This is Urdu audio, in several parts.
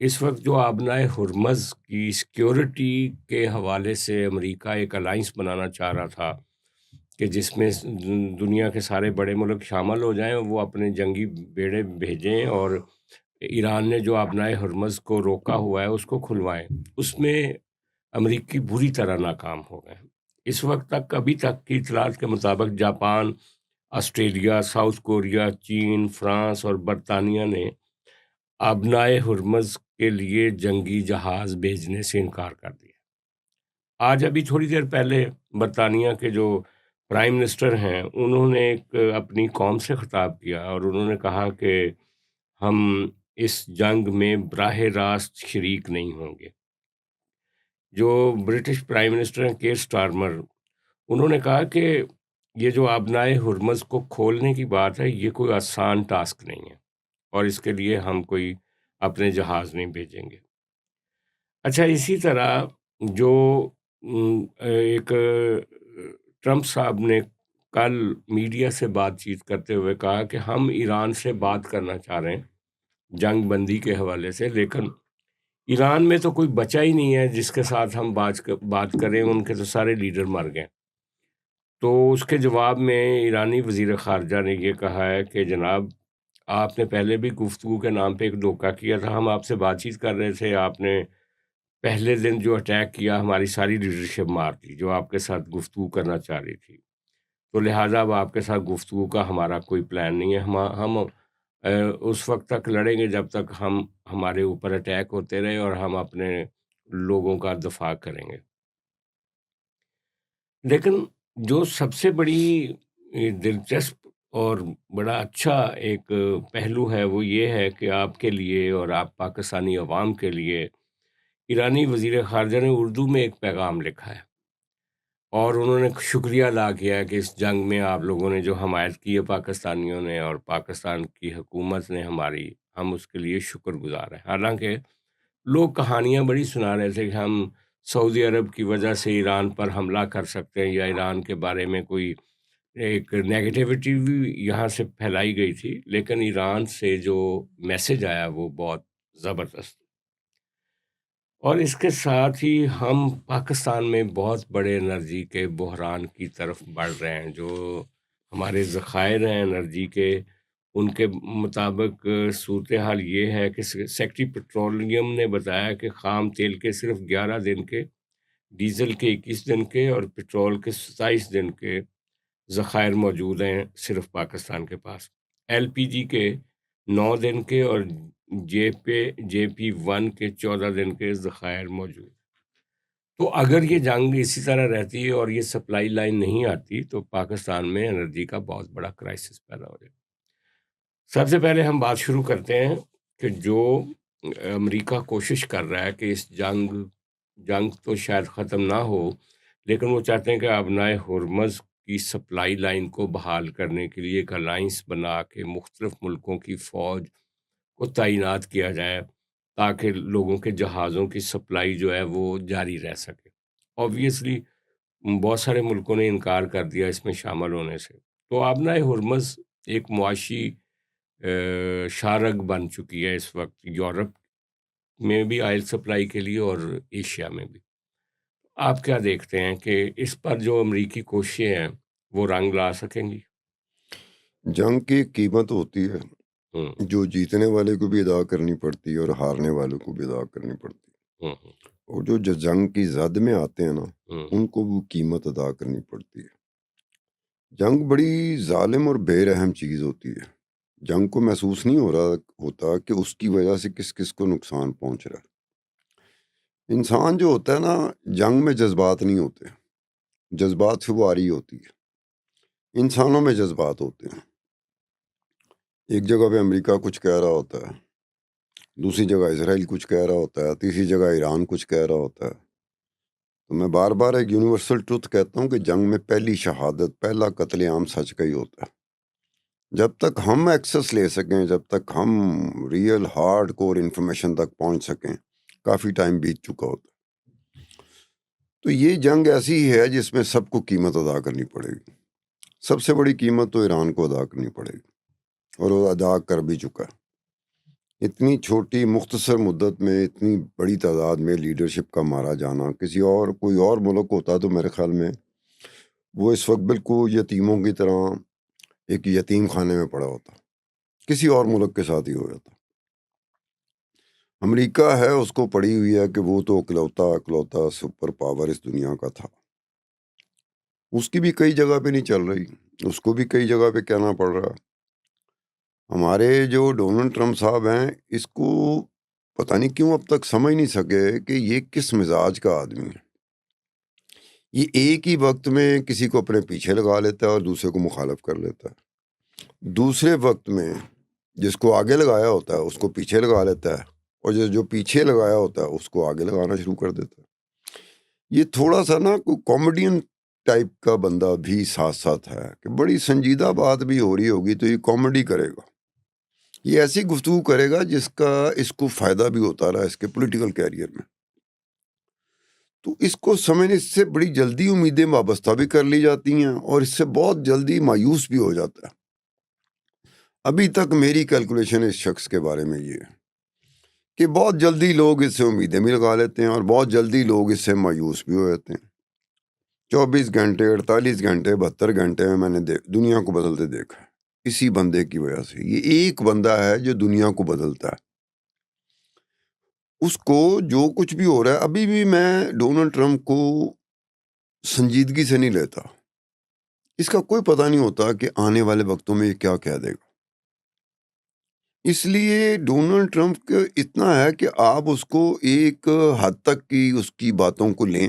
اس وقت جو آبنائے ہرمز کی سیکیورٹی کے حوالے سے امریکہ ایک الائنس بنانا چاہ رہا تھا کہ جس میں دنیا کے سارے بڑے ملک شامل ہو جائیں، وہ اپنے جنگی بیڑے بھیجیں اور ایران نے جو آبنائے ہرمز کو روکا ہوا ہے اس کو کھلوائیں، اس میں امریکی بری طرح ناکام ہو گئے۔ اس وقت تک ابھی تک کی اطلاعات کے مطابق جاپان، آسٹریلیا، ساؤتھ کوریا، چین، فرانس اور برطانیہ نے آبنائے ہرمز کے لیے جنگی جہاز بھیجنے سے انکار کر دیا۔ آج ابھی تھوڑی دیر پہلے برطانیہ کے جو پرائم منسٹر ہیں انہوں نے ایک اپنی قوم سے خطاب کیا اور انہوں نے کہا کہ ہم اس جنگ میں براہ راست شریک نہیں ہوں گے۔ جو برٹش پرائم منسٹر ہیں کیر سٹارمر، انہوں نے کہا کہ یہ جو آبنائے ہرمز کو کھولنے کی بات ہے یہ کوئی آسان ٹاسک نہیں ہے اور اس کے لیے ہم کوئی اپنے جہاز نہیں بھیجیں گے۔ اچھا، اسی طرح جو ایک ٹرمپ صاحب نے کل میڈیا سے بات چیت کرتے ہوئے کہا کہ ہم ایران سے بات کرنا چاہ رہے ہیں جنگ بندی کے حوالے سے، لیکن ایران میں تو کوئی بچا ہی نہیں ہے جس کے ساتھ ہم بات کریں، ان کے تو سارے لیڈر مر گئے۔ تو اس کے جواب میں ایرانی وزیر خارجہ نے یہ کہا ہے کہ جناب، آپ نے پہلے بھی گفتگو کے نام پہ ایک دھوکہ کیا تھا، ہم آپ سے بات چیت کر رہے تھے، آپ نے پہلے دن جو اٹیک کیا ہماری ساری لیڈرشپ مار دی جو آپ کے ساتھ گفتگو کرنا چاہ رہی تھی، تو لہٰذا اب آپ کے ساتھ گفتگو کا ہمارا کوئی پلان نہیں ہے، ہم اس وقت تک لڑیں گے جب تک ہمارے اوپر اٹیک ہوتے رہے اور ہم اپنے لوگوں کا دفاع کریں گے۔ لیکن جو سب سے بڑی دلچسپ اور بڑا اچھا ایک پہلو ہے وہ یہ ہے کہ آپ کے لیے اور آپ پاکستانی عوام کے لیے ایرانی وزیر خارجہ نے اردو میں ایک پیغام لکھا ہے اور انہوں نے شکریہ ادا کیا ہے کہ اس جنگ میں آپ لوگوں نے جو حمایت کی ہے پاکستانیوں نے اور پاکستان کی حکومت نے ہماری، ہم اس کے لیے شکر گزار ہیں۔ حالانکہ لوگ کہانیاں بڑی سنا رہے تھے کہ ہم سعودی عرب کی وجہ سے ایران پر حملہ کر سکتے ہیں یا ایران کے بارے میں کوئی ایک نیگیٹیوٹی بھی یہاں سے پھیلائی گئی تھی، لیکن ایران سے جو میسج آیا وہ بہت زبردست۔ اور اس کے ساتھ ہی ہم پاکستان میں بہت بڑے انرجی کے بحران کی طرف بڑھ رہے ہیں۔ جو ہمارے ذخائر ہیں انرجی کے، ان کے مطابق صورتحال یہ ہے کہ سیکٹری پیٹرولیم نے بتایا کہ خام تیل کے صرف 11 دن کے، ڈیزل کے 21 دن کے اور پیٹرول کے 27 دن کے ذخائر موجود ہیں صرف پاکستان کے پاس۔ ایل پی جی کے 9 دن کے اور جے پی 1 کے 14 دن کے ذخائر موجود۔ تو اگر یہ جنگ اسی طرح رہتی ہے اور یہ سپلائی لائن نہیں آتی تو پاکستان میں انرجی کا بہت بڑا کرائسس پیدا ہو جائے گا۔ سب سے پہلے ہم بات شروع کرتے ہیں کہ جو امریکہ کوشش کر رہا ہے کہ اس جنگ تو شاید ختم نہ ہو، لیکن وہ چاہتے ہیں کہ آبنائے ہرمز کی سپلائی لائن کو بحال کرنے کے لیے ایک الائنس بنا کے مختلف ملکوں کی فوج کو تعینات کیا جائے تاکہ لوگوں کے جہازوں کی سپلائی جو ہے وہ جاری رہ سکے۔ آبویسلی بہت سارے ملکوں نے انکار کر دیا اس میں شامل ہونے سے۔ تو آبنائے ہرمز ایک معاشی شارک بن چکی ہے اس وقت، یورپ میں بھی آئل سپلائی کے لیے اور ایشیا میں بھی۔ آپ کیا دیکھتے ہیں کہ اس پر جو امریکی کوششیں ہیں وہ رنگ لا سکیں گی؟ جنگ کی ایک قیمت ہوتی ہے جو جیتنے والے کو بھی ادا کرنی پڑتی ہے اور ہارنے والوں کو بھی ادا کرنی پڑتی ہے، اور جو جنگ کی زد میں آتے ہیں نا ان کو وہ قیمت ادا کرنی پڑتی ہے۔ جنگ بڑی ظالم اور بے رحم چیز ہوتی ہے۔ جنگ کو محسوس نہیں ہوتا کہ اس کی وجہ سے کس کس کو نقصان پہنچ رہا ہے۔ انسان جو ہوتا ہے نا، جنگ میں جذبات نہیں ہوتے، جذبات سے وہ آری ہوتی ہے۔ انسانوں میں جذبات ہوتے ہیں۔ ایک جگہ پہ امریکہ کچھ کہہ رہا ہوتا ہے، دوسری جگہ اسرائیل کچھ کہہ رہا ہوتا ہے، تیسری جگہ ایران کچھ کہہ رہا ہوتا ہے۔ تو میں بار بار ایک یونیورسل ٹروتھ کہتا ہوں کہ جنگ میں پہلی شہادت، پہلا قتل عام سچ کا ہی ہوتا ہے۔ جب تک ہم ایکسس لے سکیں، جب تک ہم ریئل ہارڈ کور انفارمیشن تک پہنچ سکیں، کافی ٹائم بیت چکا ہوتا ہے۔ تو یہ جنگ ایسی ہے جس میں سب کو قیمت ادا کرنی پڑے گی۔ سب سے بڑی قیمت تو ایران کو ادا کرنی پڑے گی اور وہ ادا کر بھی چکا ہے۔ اتنی چھوٹی مختصر مدت میں اتنی بڑی تعداد میں لیڈرشپ کا مارا جانا، کوئی اور ملک ہوتا تو میرے خیال میں وہ اس وقت بالکل یتیموں کی طرح ایک یتیم خانے میں پڑا ہوتا، کسی اور ملک کے ساتھ ہی ہو جاتا۔ امریکہ ہے، اس کو پڑی ہوئی ہے کہ وہ تو اکلوتا سپر پاور اس دنیا کا تھا، اس کی بھی کئی جگہ پہ نہیں چل رہی، اس کو بھی کئی جگہ پہ کہنا پڑ رہا۔ ہمارے جو ڈونلڈ ٹرمپ صاحب ہیں، اس کو پتہ نہیں کیوں اب تک سمجھ نہیں سکے کہ یہ کس مزاج کا آدمی ہے۔ یہ ایک ہی وقت میں کسی کو اپنے پیچھے لگا لیتا ہے اور دوسرے کو مخالف کر لیتا ہے، دوسرے وقت میں جس کو آگے لگایا ہوتا ہے اس کو پیچھے لگا لیتا ہے، اور جو پیچھے لگایا ہوتا ہے اس کو آگے لگانا شروع کر دیتا ہے۔ یہ تھوڑا سا نا کوئی کامیڈین ٹائپ کا بندہ بھی ساتھ ساتھ ہے کہ بڑی سنجیدہ بات بھی ہو رہی ہوگی تو یہ کامیڈی کرے گا، یہ ایسی گفتگو کرے گا جس کا اس کو فائدہ بھی ہوتا رہا اس کے پولیٹیکل کیریئر میں۔ تو اس کو سمجھنے سے بڑی جلدی امیدیں وابستہ بھی کر لی جاتی ہیں اور اس سے بہت جلدی مایوس بھی ہو جاتا ہے۔ ابھی تک میری کیلکولیشن اس شخص کے بارے میں یہ ہے کہ بہت جلدی لوگ اس سے امیدیں بھی لگا لیتے ہیں اور بہت جلدی لوگ اس سے مایوس بھی ہو جاتے ہیں۔ 24 گھنٹے 48 گھنٹے 72 گھنٹے میں نے دنیا کو بدلتے دیکھا ہے اسی بندے کی وجہ سے۔ یہ ایک بندہ ہے جو دنیا کو بدلتا ہے، اس کو جو کچھ بھی ہو رہا ہے۔ ابھی بھی میں ڈونلڈ ٹرمپ کو سنجیدگی سے نہیں لیتا، اس کا کوئی پتہ نہیں ہوتا کہ آنے والے وقتوں میں یہ کیا کہہ دے گا۔ اس لیے ڈونلڈ ٹرمپ کا اتنا ہے کہ آپ اس کو ایک حد تک کی اس کی باتوں کو لیں،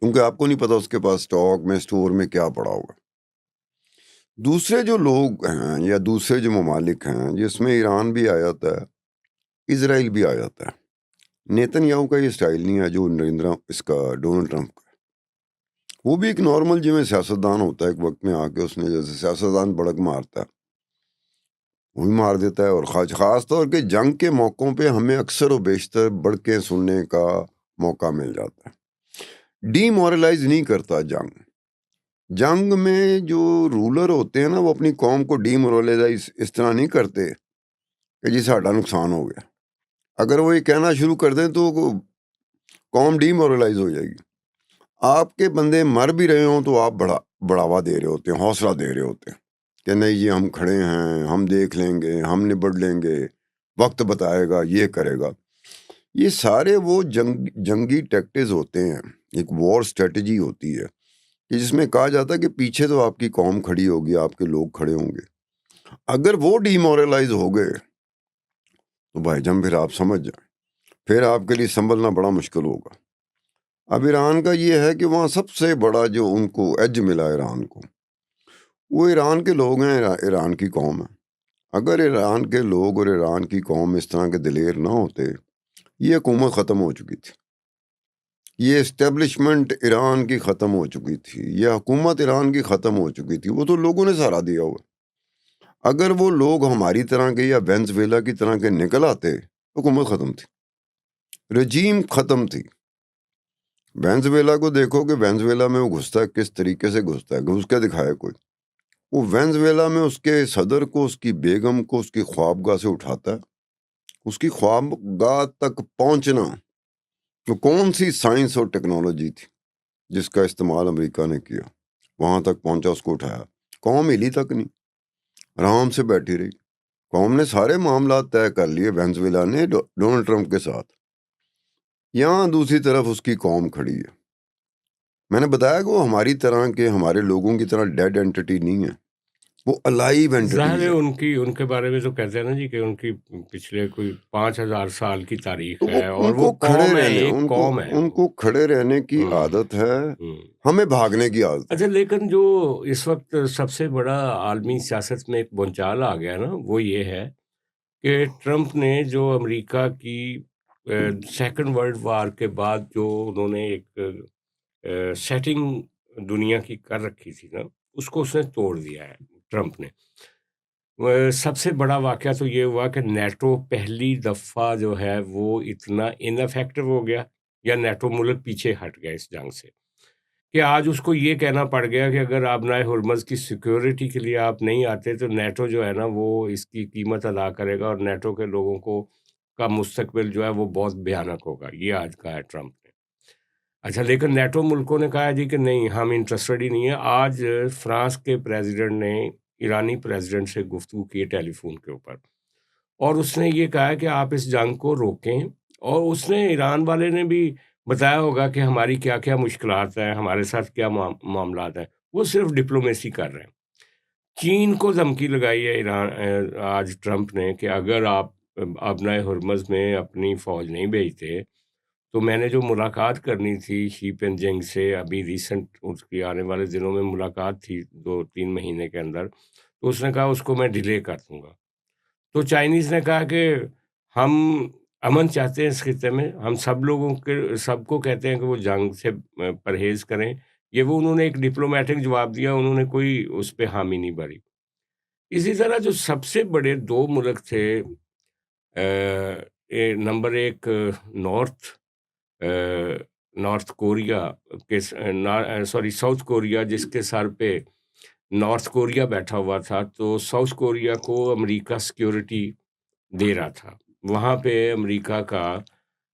کیونکہ آپ کو نہیں پتا اس کے پاس سٹاک میں اسٹور میں کیا پڑا ہوگا۔ دوسرے جو لوگ ہیں یا دوسرے جو ممالک ہیں جس میں ایران بھی آ جاتا ہے، اسرائیل بھی آ جاتا ہے، نیتن یاہو کا یہ سٹائل نہیں ہے جو اس کا ڈونلڈ ٹرمپ کا۔ وہ بھی ایک نارمل جو میں سیاستدان ہوتا ہے، ایک وقت میں آ کے اس نے جیسے سیاستدان بڑک مارتا ہے وہ بھی مار دیتا ہے، اور خاص طور کے جنگ کے موقعوں پہ ہمیں اکثر و بیشتر بڑکیں سننے کا موقع مل جاتا ہے۔ ڈی مورلائز نہیں کرتا جنگ میں جو رولر ہوتے ہیں نا وہ اپنی قوم کو ڈی مورلائز اس طرح نہیں کرتے کہ جی ساڈا نقصان ہو گیا۔ اگر وہ یہ کہنا شروع کر دیں تو قوم ڈی مورلائز ہو جائے گی۔ آپ کے بندے مر بھی رہے ہوں تو آپ بڑھاوا دے رہے ہوتے ہیں، حوصلہ دے رہے ہوتے ہیں کہ نہیں یہ ہم کھڑے ہیں، ہم دیکھ لیں گے، ہم نبڑ لیں گے، وقت بتائے گا، یہ کرے گا۔ یہ سارے وہ جنگی ٹیکٹکس ہوتے ہیں، ایک وار سٹریٹجی ہوتی ہے کہ جس میں کہا جاتا ہے کہ پیچھے تو آپ کی قوم کھڑی ہوگی، آپ کے لوگ کھڑے ہوں گے۔ اگر وہ ڈی مورلائز ہو گئے تو بھائی جان پھر آپ سمجھ جائیں، پھر آپ کے لیے سنبھلنا بڑا مشکل ہوگا۔ اب ایران کا یہ ہے کہ وہاں سب سے بڑا جو ان کو ایج ملا ایران کو، وہ ایران کے لوگ ہیں، ایران کی قوم ہے۔ اگر ایران کے لوگ اور ایران کی قوم اس طرح کے دلیر نہ ہوتے، یہ حکومت ختم ہو چکی تھی، یہ اسٹیبلشمنٹ ایران کی ختم ہو چکی تھی، یہ حکومت ایران کی ختم ہو چکی تھی۔ وہ تو لوگوں نے سہارا دیا ہوا۔ اگر وہ لوگ ہماری طرح کے یا وینزویلا کی طرح کے نکل آتے، حکومت ختم تھی، رجیم ختم تھی۔ وینزویلا کو دیکھو کہ وینزویلا میں وہ گھستا ہے کس طریقے سے گھستا ہے، گھس کے دکھائے کوئی۔ وہ وینزویلا میں اس کے صدر کو، اس کی بیگم کو اس کی خوابگاہ سے اٹھاتا ہے۔ اس کی خوابگاہ تک پہنچنا تو کون سی سائنس اور ٹیکنالوجی تھی جس کا استعمال امریکہ نے کیا؟ وہاں تک پہنچا، اس کو اٹھایا، قوم ہلی تک نہیں، آرام سے بیٹھی رہی۔ قوم نے سارے معاملات طے کر لیے وینزویلا نے ڈونلڈ ٹرمپ کے ساتھ، یہاں دوسری طرف اس کی قوم کھڑی ہے۔ میں نے بتایا کہ وہ ہماری طرح کے، ہمارے لوگوں کی طرح ڈیڈ اینٹی نہیں ہے، وہ الائیو ظاہر اینٹیز ہے ہے۔ ان کے بارے میں تو کہتے ہیں نا جی کہ ان کی پچھلے کوئی 5000 سال کی تاریخ تو ہے، اور ان وہ کو کھڑے قوم ہے، رہنے ایک قوم ہے ان وہ۔ کو کھڑے رہنے کی عادت ہے، ہمیں بھاگنے کی عادت ہے۔ اچھا، لیکن جو اس وقت سب سے بڑا عالمی سیاست میں ایک بھونچال آ گیا نا، وہ یہ ہے کہ ٹرمپ نے جو امریکہ کی سیکنڈ ورلڈ وار کے بعد جو انہوں نے ایک سیٹنگ دنیا کی کر رکھی تھی نا، اس کو اس نے توڑ دیا ہے ٹرمپ نے۔ سب سے بڑا واقعہ تو یہ ہوا کہ نیٹو پہلی دفعہ جو ہے وہ اتنا ان افیکٹو ہو گیا، یا نیٹو ملک پیچھے ہٹ گئے اس جنگ سے۔ کہ آج اس کو یہ کہنا پڑ گیا کہ اگر آبنائے ہرمز کی سیکیورٹی کے لیے آپ نہیں آتے تو نیٹو جو ہے نا وہ اس کی قیمت ادا کرے گا، اور نیٹو کے لوگوں کو کا مستقبل جو ہے وہ بہت بھیانک ہوگا۔ یہ آج کہا ہے ٹرمپ نے۔ اچھا، لیکن نیٹو ملکوں نے کہا جی کہ نہیں، ہم انٹرسٹڈ ہی نہیں ہیں۔ آج فرانس کے پریزیڈنٹ نے ایرانی پریزیڈنٹ سے گفتگو کی ٹیلی فون کے اوپر، اور اس نے یہ کہا کہ آپ اس جنگ کو روکیں، اور اس نے ایران والے نے بھی بتایا ہوگا کہ ہماری کیا کیا مشکلات ہیں، ہمارے ساتھ کیا معاملات ہیں۔ وہ صرف ڈپلومیسی کر رہے ہیں۔ چین کو دھمکی لگائی ہے آج ٹرمپ نے کہ اگر آپ ابنائے ہرمز میں اپنی فوج نہیں بھیجتے تو میں نے جو ملاقات کرنی تھی شی پن جنگ سے، ابھی ریسنٹ اس کی آنے والے دنوں میں ملاقات تھی 2-3 مہینے کے اندر، تو اس نے کہا اس کو میں ڈیلے کر دوں گا۔ تو چائنیز نے کہا کہ ہم امن چاہتے ہیں اس خطے میں، ہم سب کو کہتے ہیں کہ وہ جنگ سے پرہیز کریں۔ یہ وہ انہوں نے ایک ڈپلومیٹک جواب دیا، انہوں نے کوئی اس پہ حامی نہیں بھری۔ اسی طرح جو سب سے بڑے 2 ملک تھے، نمبر 1 نارتھ نارتھ کوریا کے سوری ساؤتھ کوریا، جس کے سر پہ نارتھ کوریا بیٹھا ہوا تھا، تو ساؤتھ کوریا کو امریکہ سیکیورٹی دے رہا تھا۔ وہاں پہ امریکہ کا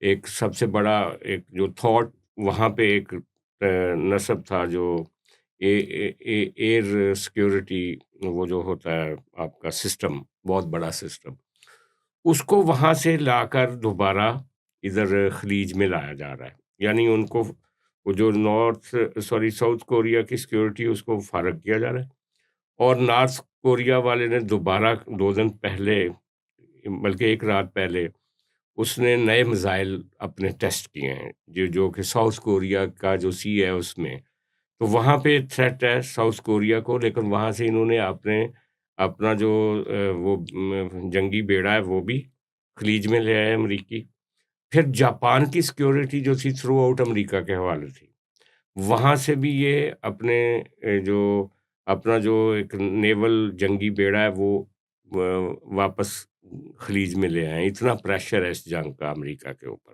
ایک سب سے بڑا ایک جو تھاٹ وہاں پہ ایک نصب تھا، جو ایئر سیکیورٹی، وہ جو ہوتا ہے آپ کا سسٹم، بہت بڑا سسٹم، اس کو وہاں سے لا کر دوبارہ ادھر خلیج میں لایا جا رہا ہے۔ یعنی ان کو وہ جو ساؤتھ کوریا کی سیکیورٹی اس کو فارغ کیا جا رہا ہے، اور نارتھ کوریا والے نے دوبارہ 2 دن پہلے، بلکہ 1 رات پہلے، اس نے نئے میزائل اپنے ٹیسٹ کیے ہیں، جو کہ ساؤتھ کوریا کا جو سی ہے اس میں، تو وہاں پہ تھریٹ ہے ساؤتھ کوریا کو، لیکن وہاں سے انہوں نے اپنا جو وہ جنگی بیڑا ہے وہ بھی خلیج میں لے آئے امریکی۔ پھر جاپان کی سیکیورٹی جو تھی تھرو آؤٹ امریکہ کے حوالے تھی، وہاں سے بھی یہ اپنا جو ایک نیول جنگی بیڑا ہے وہ واپس خلیج میں لے آئے۔ اتنا پریشر ہے اس جنگ کا امریکہ کے اوپر۔